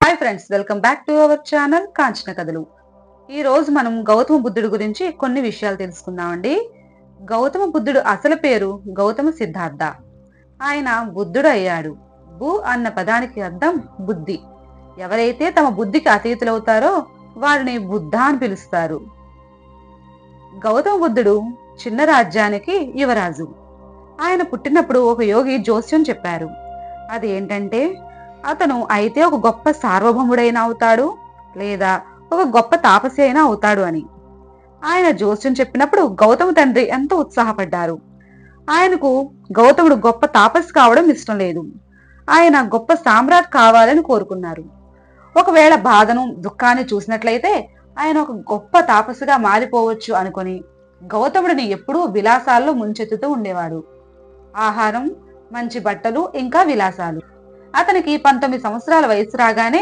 Hi friends, welcome back to our channel Kanchana కథలు. ఈ రోజు మనం గౌతమ బుద్ధుడి గురించి కొన్ని విషయాలు తెలుసుకుందామండి. గౌతమ బుద్ధుడు అసలు పేరు గౌతమ సిద్ధార్థ. ఆయన బుద్ధుడు అయ్యాడు. బు అన్న పదానికి అర్థం బుద్ధి. ఎవరైతే తమ బుద్ధికి అతీతులవుతారో వారిని బుద్ధ అని పిలుస్తారు. గౌతమ బుద్ధుడు చిన్న రాజ్యానికి యువరాజు. ఆయన పుట్టినప్పుడు ఒక యోగి జోస్యం చెప్పారు. అది ఏంటంటే, అతను అయితే ఒక గొప్ప సార్వభౌముడైనా అవుతాడు, లేదా ఒక గొప్ప తాపసి అయినా అవుతాడు అని. ఆయన జోస్యం చెప్పినప్పుడు గౌతమ తండ్రి ఎంతో ఉత్సాహపడ్డారు. ఆయనకు గౌతముడు గొప్ప తాపసి కావడం ఇష్టం లేదు. ఆయన గొప్ప సామ్రాట్ కావాలని కోరుకున్నారు. ఒకవేళ బాధను దుఃఖాన్ని చూసినట్లయితే ఆయన ఒక గొప్ప తాపసిగా మారిపోవచ్చు అనుకొని గౌతముడిని ఎప్పుడూ విలాసాల్లో ముంచెత్తుతూ ఉండేవాడు. ఆహారం, మంచి బట్టలు, ఇంకా విలాసాలు. అతనికి 19 సంవత్సరాల వయసు రాగానే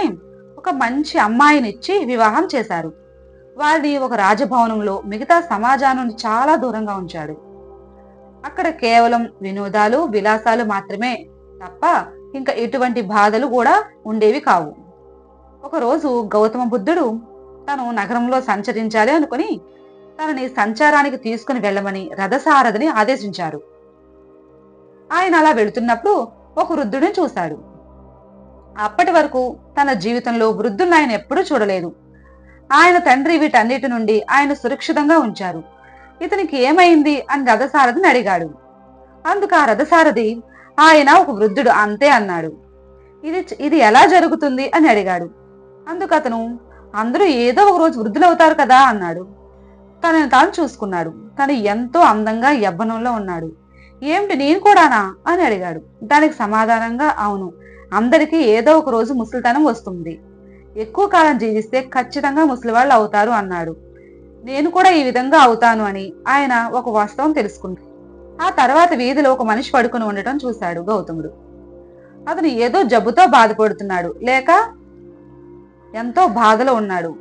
ఒక మంచి అమ్మాయినిచ్చి వివాహం చేశారు. వారిని ఒక రాజభవనంలో మిగతా సమాజాన్ని చాలా దూరంగా ఉంచాడు. అక్కడ కేవలం వినోదాలు, విలాసాలు మాత్రమే తప్ప ఇంకా ఎటువంటి బాధలు కూడా ఉండేవి కావు. ఒకరోజు గౌతమ బుద్ధుడు తను నగరంలో సంచరించాలి అనుకుని తనని సంచారానికి తీసుకుని వెళ్ళమని రథసారథిని ఆదేశించారు. ఆయన అలా వెళుతున్నప్పుడు ఒక వృద్ధుడిని చూశాడు. అప్పటి వరకు తన జీవితంలో వృద్ధులను ఆయన ఎప్పుడూ చూడలేదు. ఆయన తండ్రి వీటన్నిటి నుండి ఆయన సురక్షితంగా ఉంచారు. ఇతనికి ఏమైంది అని రథసారథిని అడిగాడు. అందుకు ఆ రథసారథి, ఆయన ఒక వృద్ధుడు అంతే అన్నాడు. ఇది ఎలా జరుగుతుంది అని అడిగాడు. అందుకు అతను, అందరూ ఏదో ఒక రోజు వృద్ధులవుతారు కదా అన్నాడు. తనను తాను చూసుకున్నాడు. తను ఎంతో అందంగా యవ్వనంలో ఉన్నాడు. ఏమిటి, నేను కూడానా అని అడిగాడు. దానికి సమాధానంగా, అవును, అందరికీ ఏదో ఒక రోజు ముసలితనం వస్తుంది. ఎక్కువ కాలం జీవిస్తే ఖచ్చితంగా ముసలివాళ్ళు అవుతారు అన్నాడు. నేను కూడా ఈ విధంగా అవుతాను అని ఆయన ఒక వాస్తవం తెలుసుకున్నాడు. ఆ తర్వాత వీధిలో ఒక మనిషి పడుకుని ఉండటం చూశాడు గౌతముడు. అతను ఏదో జబ్బుతో బాధపడుతున్నాడు, లేక ఎంతో బాధలో ఉన్నాడు.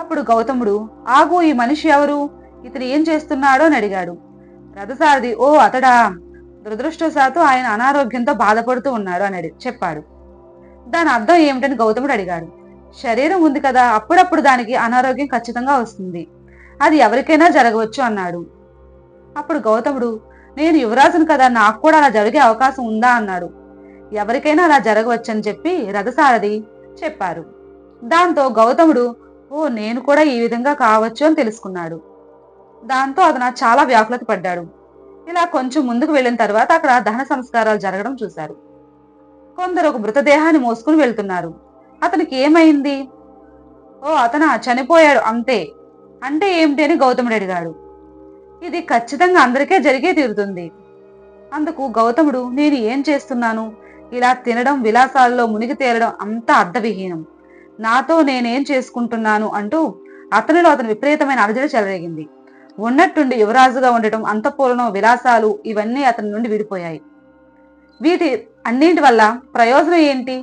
అప్పుడు గౌతముడు, ఆగు, ఈ మనిషి ఎవరు, ఇతను ఏం చేస్తున్నాడో అని అడిగాడు. రథసారథి, ఓ అతడా, దురదృష్టవశాత్తు ఆయన అనారోగ్యంతో బాధపడుతూ ఉన్నాడు అని చెప్పాడు. దాని అర్థం ఏమిటని గౌతముడు అడిగాడు. శరీరం ఉంది కదా, అప్పుడప్పుడు దానికి అనారోగ్యం ఖచ్చితంగా వస్తుంది. అది ఎవరికైనా జరగవచ్చు అన్నాడు. అప్పుడు గౌతముడు, నేను యువరాజును కదా, నాకు కూడా అలా జరిగే అవకాశం ఉందా అన్నాడు. ఎవరికైనా అలా జరగవచ్చని చెప్పి రథసారథి చెప్పారు. దాంతో గౌతముడు, ఓ, నేను కూడా ఈ విధంగా కావచ్చు అని తెలుసుకున్నాడు. దాంతో అతను చాలా వ్యాకులత పడ్డాడు. ఇలా కొంచెం ముందుకు వెళ్ళిన తర్వాత అక్కడ దహన సంస్కారాలు జరగడం చూశారు. కొందరు ఒక మృతదేహాన్ని మోసుకుని వెళ్తున్నారు. అతనికి ఏమైంది? ఓ, అతను చనిపోయాడు అంతే. అంటే ఏమిటి అని గౌతముడు అడిగాడు. ఇది ఖచ్చితంగా అందరికీ జరిగే తీరుతుంది. అందుకు గౌతముడు, నేను ఏం చేస్తున్నాను, ఇలా తినడం, విలాసాల్లో మునిగి తేలడం అంతా అర్థవిహీనం. నాతో నేనేం చేసుకుంటున్నాను అంటూ అతనిలో విపరీతమైన అలజడి చెలరేగింది. ఉన్నట్టుండి యువరాజుగా ఉండటం, అంతఃపురం, విలాసాలు ఇవన్నీ అతని నుండి విడిపోయాయి. వీటి అన్నింటి వల్ల ప్రయోజనం ఏంటి?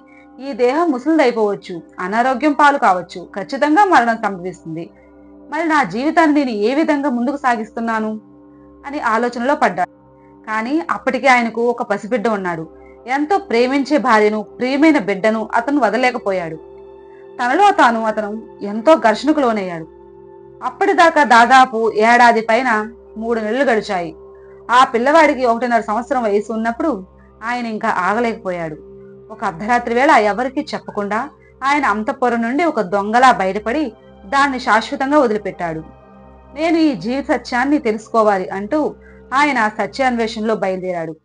ఈ దేహం ముసలిదైపోవచ్చు, అనారోగ్యం పాలు కావచ్చు, ఖచ్చితంగా మరణం సంభవిస్తుంది. మరి నా జీవితాన్ని నేను ఏ విధంగా ముందుకు సాగిస్తున్నాను అని ఆలోచనలో పడ్డాడు. కానీ అప్పటికే ఆయనకు ఒక పసిబిడ్డ ఉన్నాడు. ఎంతో ప్రేమించే భార్యను, ప్రియమైన బిడ్డను అతను వదలేకపోయాడు. తనలో అతను ఎంతో ఘర్షణకు లోనయ్యాడు. అప్పటిదాకా దాదాపు ఏడాది పైన 3 నెలలు గడిచాయి. ఆ పిల్లవాడికి 1.5 సంవత్సరం వయసు ఉన్నప్పుడు ఆయన ఇంకా ఆగలేకపోయాడు. ఒక అర్ధరాత్రి వేళ ఎవరికీ చెప్పకుండా ఆయన అంతఃపురం నుండి ఒక దొంగలా బయటపడి దాన్ని శాశ్వతంగా వదిలిపెట్టాడు. నేను ఈ జీవిత సత్యాన్ని తెలుసుకోవాలి అంటూ ఆయన సత్యాన్వేషణలో బయలుదేరాడు.